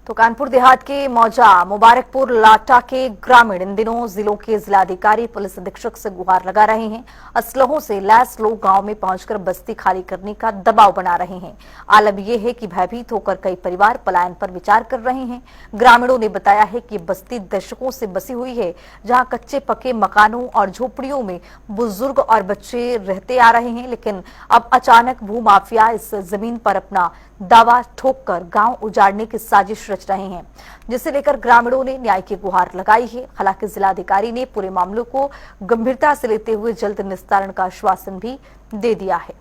तो कानपुर देहात के मौजा मुबारकपुर लाटा के ग्रामीण इन दिनों जिलों के जिलाधिकारी पुलिस अधीक्षक से गुहार लगा रहे हैं। असलहों से लैस लोग गांव में पहुंचकर बस्ती खाली करने का दबाव बना रहे हैं। आलम यह है कि भयभीत होकर कई परिवार पलायन पर विचार कर रहे हैं। ग्रामीणों ने बताया है कि बस्ती दशकों से बसी हुई है, जहां कच्चे पक्के मकानों और झोपड़ियों में बुजुर्ग और बच्चे रहते आ रहे हैं, लेकिन अब अचानक भूमाफिया इस जमीन पर अपना दावा ठोककर गांव उजाड़ने की साजिश रच रहे हैं, जिसे लेकर ग्रामीणों ने न्याय की गुहार लगाई है। हालांकि जिलाधिकारी ने पूरे मामले को गंभीरता से लेते हुए जल्द निस्तारण का आश्वासन भी दे दिया है।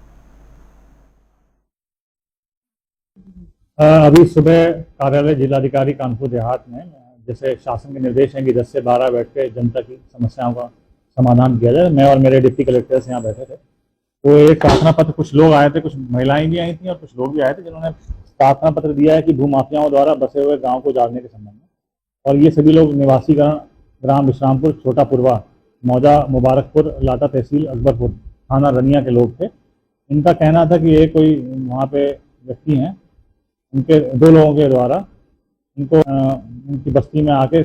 अभी सुबह कार्यालय जिलाधिकारी कानपुर देहात में जैसे शासन के निर्देश हैं कि 10 से 12 बैठ के जनता की समस्याओं का समाधान किया जाए। मैं और मेरे डिप्टी कलेक्टर्स यहाँ बैठे थे, तो एक प्रार्थना पत्र, कुछ लोग आए थे, कुछ महिलाएं भी आई थी और कुछ लोग भी आए थे, जिन्होंने प्रार्थना पत्र दिया है कि भूमाफियाओं द्वारा बसे हुए गांव को उजाड़ने के संबंध में। और ये सभी लोग निवासीगण ग्राम विश्रामपुर, छोटा पुरवा, मौजा, मुबारकपुर, लाटा तहसील, अकबरपुर, थाना रनिया के लोग थे। इनका कहना था कि ये कोई वहाँ पे व्यक्ति हैं, उनके 2 लोगों के द्वारा इनको उनकी बस्ती में आके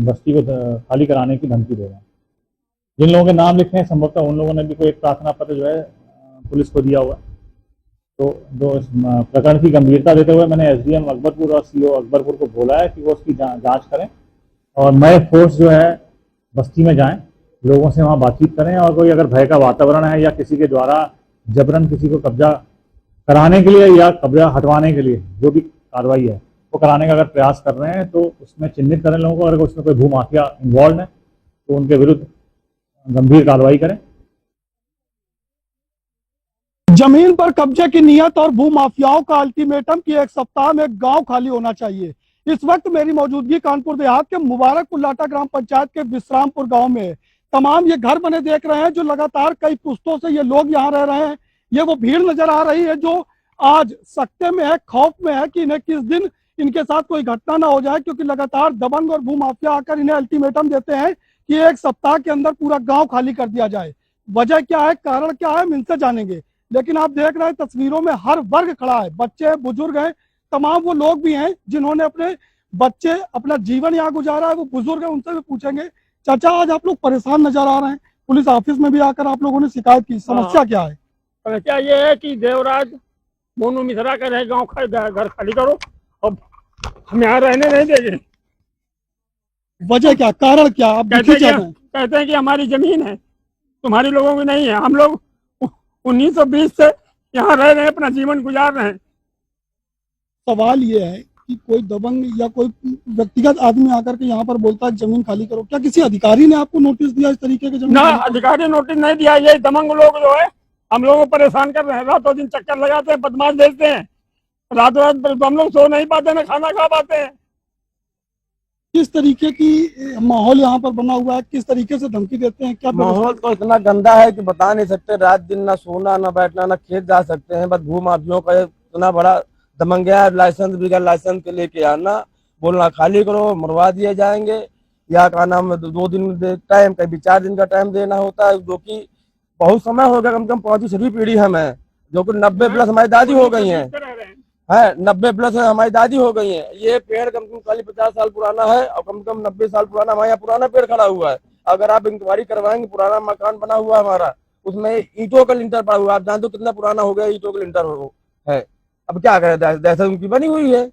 बस्ती को खाली कराने की धमकी दे रहे हैं। जिन लोगों के नाम लिखे हैं संभवतः उन लोगों ने भी कोई एक प्रार्थना पत्र जो है पुलिस को दिया हुआ। तो इस प्रकरण की गंभीरता देते हुए मैंने एसडीएम अकबरपुर और सीओ अकबरपुर को बोला है कि वो उसकी जांच करें और नए फोर्स जो है बस्ती में जाएं, लोगों से वहां बातचीत करें, और कोई अगर भय का वातावरण है या किसी के द्वारा जबरन किसी को कब्जा कराने के लिए या कब्जा हटवाने के लिए जो भी कार्रवाई है वो कराने का अगर प्रयास कर रहे हैं तो उसमें चिन्हित करें लोगों को। अगर उसमें कोई भूमाफिया इन्वॉल्व है तो उनके विरुद्ध गंभीर कार्रवाई करें। जमीन पर कब्जे की नियत और भूमाफियाओं का अल्टीमेटम कि 1 सप्ताह में गांव खाली होना चाहिए। इस वक्त मेरी मौजूदगी कानपुर देहात के मुबारकपुर लाटा ग्राम पंचायत के विश्रामपुर गांव में। तमाम ये घर बने देख रहे हैं जो लगातार कई पुश्तों से ये लोग यहाँ रह रहे हैं। ये वो भीड़ नजर आ रही है जो आज सकते में है, खौफ में है कि इन्हें किस दिन इनके साथ कोई घटना ना हो जाए, क्योंकि लगातार दबंग और भूमाफिया आकर इन्हें अल्टीमेटम देते हैं कि 1 सप्ताह के अंदर पूरा गांव खाली कर दिया जाए। वजह क्या है, कारण क्या है, हम इनसे जानेंगे। लेकिन आप देख रहे हैं तस्वीरों में हर वर्ग खड़ा है, बच्चे, बुजुर्ग हैं, तमाम वो लोग भी हैं जिन्होंने अपने बच्चे, अपना जीवन यहाँ गुजारा है, वो बुजुर्ग हैं, उनसे भी पूछेंगे। चाचा, आज आप लोग परेशान नजर आ रहे हैं, पुलिस ऑफिस में भी आकर आप लोगों ने शिकायत की, समस्या क्या है? समस्या ये है कि देवराज मोनू मिश्रा कह रहे गाँव घर खाली करो, अब हम यहाँ रहने नहीं देंगे। वजह क्या, कारण क्या? आप कहते हैं कि हमारी जमीन है, तुम्हारी लोगों की नहीं है। हम लोग 1920 से यहाँ रह रहे हैं, अपना जीवन गुजार रहे हैं। सवाल ये है कि कोई दबंग या कोई व्यक्तिगत आदमी आकर के यहाँ पर बोलता है जमीन खाली करो, क्या किसी अधिकारी ने आपको नोटिस दिया इस तरीके के? जमीन ना, अधिकारी नोटिस नहीं दिया। ये दबंग लोग जो है हम लोगों को परेशान कर रहे हैं, रातों दिन चक्कर लगाते हैं, बदमाश भेजते हैं, रात हम लोग सो नहीं पाते, ना खाना खा पाते हैं। किस तरीके की माहौल यहाँ पर बना हुआ है, किस तरीके से धमकी देते हैं? क्या माहौल तो इतना गंदा है कि बता नहीं सकते। रात दिन ना सोना, ना बैठना, ना खेत जा सकते हैं। बस भूमाफियों का इतना बड़ा दमंगिया है, लाइसेंस बिगड़ लाइसेंस के लेके आना, बोलना खाली करो, मरवा दिए जाएंगे, या का नाम 2 दिन टाइम, कभी 4 दिन का टाइम देना होता है, जो कि बहुत समय हो गया। कम से कम 35वीं पीढ़ी हम है, जो कि 90 प्लस हमारी दादी हो गई है, 90 प्लस हमारी दादी हो गई है। ये पेड़ कम से कम 50 साल पुराना है और कम से कम 90 साल पुराना हमारे यहाँ पुराना पेड़ खड़ा हुआ है। अगर आप इंक्वायरी करवाएंगे, पुराना मकान बना हुआ है हमारा, उसमें ईंटों का लिंटर पड़ा हुआ है। आप जानते हो कितना पुराना हो गया, ईंटों का लिंटर है। अब क्या करें, दहशत उनकी बनी हुई है।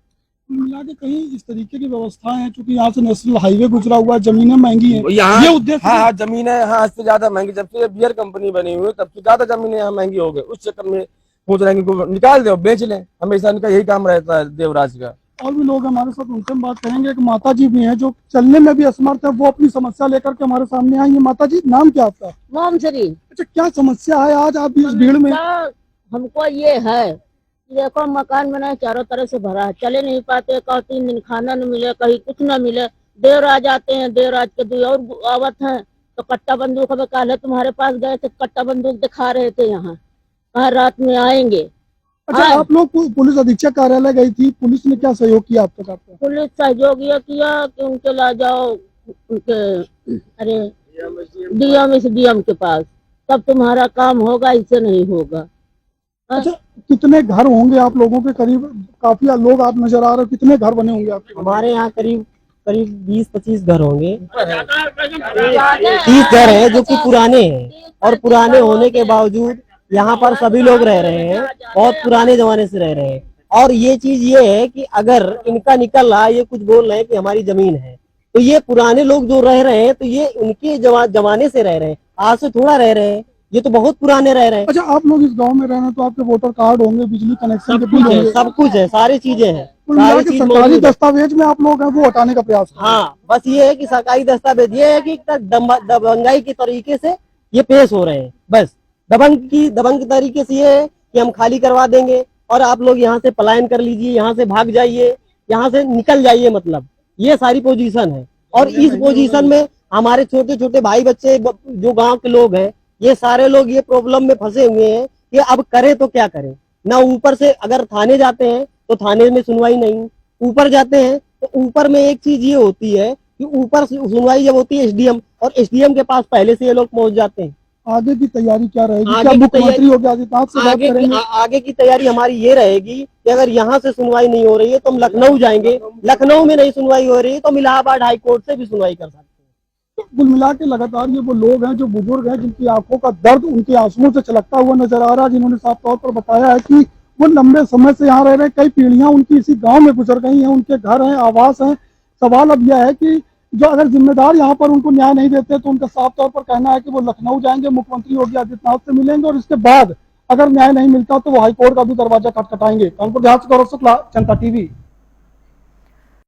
मिला के कहीं इस तरीके की व्यवस्था है, क्योंकि यहाँ से नेशनल हाईवे गुजरा हुआ है, जमीनें महंगी हैं, ये उद्देश्य। हाँ, जमीनें यहाँ से ज्यादा महंगी, जब से बियर कंपनी बनी हुई है तब से ज्यादा जमीनें यहाँ महंगी हो गई। उस चक्कर में सोच रहे हैं कि निकाल दे, बेच लें। हमेशा इनका यही काम रहता है देवराज का। और भी लोग हमारे साथ, उनसे हम बात करेंगे। एक माता जी भी हैं जो चलने में भी असमर्थ है, वो अपनी समस्या लेकर के हमारे सामने आई है। माता जी, नाम क्या आपका? मोमश्री। अच्छा, क्या समस्या है आज आप इस भीड़ में? हमको ये है, देखो मकान बनाए चारों तरफ से भरा है, चले नहीं पाते, कहीं 3 दिन खाना न मिले, कहीं कुछ न मिले। देवराज आते हैं, देवराज के 2 और आवत हैं तो कट्टा बंदूक, हमें कल तुम्हारे पास गए थे, कट्टा बंदूक दिखा रहे थे, यहाँ कहा रात में आएंगे। अच्छा, आप लोग पुलिस अधीक्षक कार्यालय गई थी, पुलिस ने क्या सहयोग किया आप तक? आपका पुलिस सहयोग ये किया कि उनके ला जाओ, उनके अरे डीएम के पास, तब तुम्हारा काम होगा, इससे नहीं होगा। अच्छा, कितने घर होंगे आप लोगों के? करीब काफी लोग आप नजर आ रहे हो, कितने घर बने होंगे आपके? हमारे यहाँ करीब करीब 20-25 घर होंगे। 30 घर हैं जो कि पुराने हैं, और पुराने होने के बावजूद यहाँ पर सभी लोग रह रहे हैं, बहुत पुराने जमाने से रह रहे हैं। और ये चीज ये है कि अगर इनका निकल रहा है, ये कुछ बोल रहे हैं कि हमारी जमीन है, तो ये पुराने लोग जो रह रहे हैं तो ये उनके जमाने से रह रहे हैं, आज से थोड़ा रह रहे हैं, ये तो बहुत पुराने रह रहे हैं। अच्छा, आप लोग इस गांव में रह रहे हैं तो आपके वोटर कार्ड होंगे, बिजली कनेक्शन के सब बिल कुछ है, होंगे, सब कुछ है, सारी चीजें हैं, कुल मिला सारी के चीज सरकारी मौजूद है। दस्तावेज में आप लोग हैं वो हटाने का प्रयास कर रहे हैं। हाँ, बस ये है कि सरकारी दस्तावेज ये है कि दबंगाई के तरीके से ये पेश हो रहे हैं। बस दबंग तरीके से ये है कि हम खाली करवा देंगे और आप लोग यहाँ से पलायन कर लीजिए, यहाँ से भाग जाइए, यहाँ से निकल जाइए, मतलब ये सारी पोजीशन है। और इस पोजीशन में हमारे छोटे छोटे भाई बच्चे जो गांव के लोग हैं, ये सारे लोग ये प्रॉब्लम में फंसे हुए हैं कि अब करें तो क्या करें। ना ऊपर से अगर थाने जाते हैं तो थाने में सुनवाई नहीं, ऊपर जाते हैं तो ऊपर में एक चीज ये होती है कि ऊपर सुनवाई जब होती है एसडीएम, और एसडीएम के पास पहले से ये लोग पहुंच जाते हैं। आगे की तैयारी क्या रहेगी? आगे क्या की मुख्यमंत्री तैयारी- होगी आदित्यनाथ से बात करेंगे? आगे की तैयारी हमारी ये रहेगी कि अगर यहाँ से सुनवाई नहीं हो रही है तो हम लखनऊ जाएंगे, लखनऊ में नहीं सुनवाई हो रही है तो हम इलाहाबाद हाई कोर्ट से भी सुनवाई कर सकते हैं। तो कुल मिला के लगातार ये वो लोग हैं जो बुजुर्ग हैं, जिनकी आंखों का दर्द उनके आंसुओं से छलकता हुआ नजर आ रहा है, जिन्होंने साफ तौर पर बताया है कि वो लंबे समय से यहाँ रह रहे हैं, कई पीढ़ियां उनकी इसी गांव में गुजर गई हैं, उनके घर हैं, आवास हैं। सवाल अब यह है कि जो अगर जिम्मेदार यहाँ पर उनको न्याय नहीं देते तो उनका साफ तौर पर कहना है कि वो लखनऊ जाएंगे, मुख्यमंत्री योगी आदित्यनाथ से मिलेंगे और इसके बाद अगर न्याय नहीं मिलता तो वो हाईकोर्ट का भी दरवाजा खटखटाएंगे। कानपुर देहात से गौरव शुक्ला, जनता टीवी।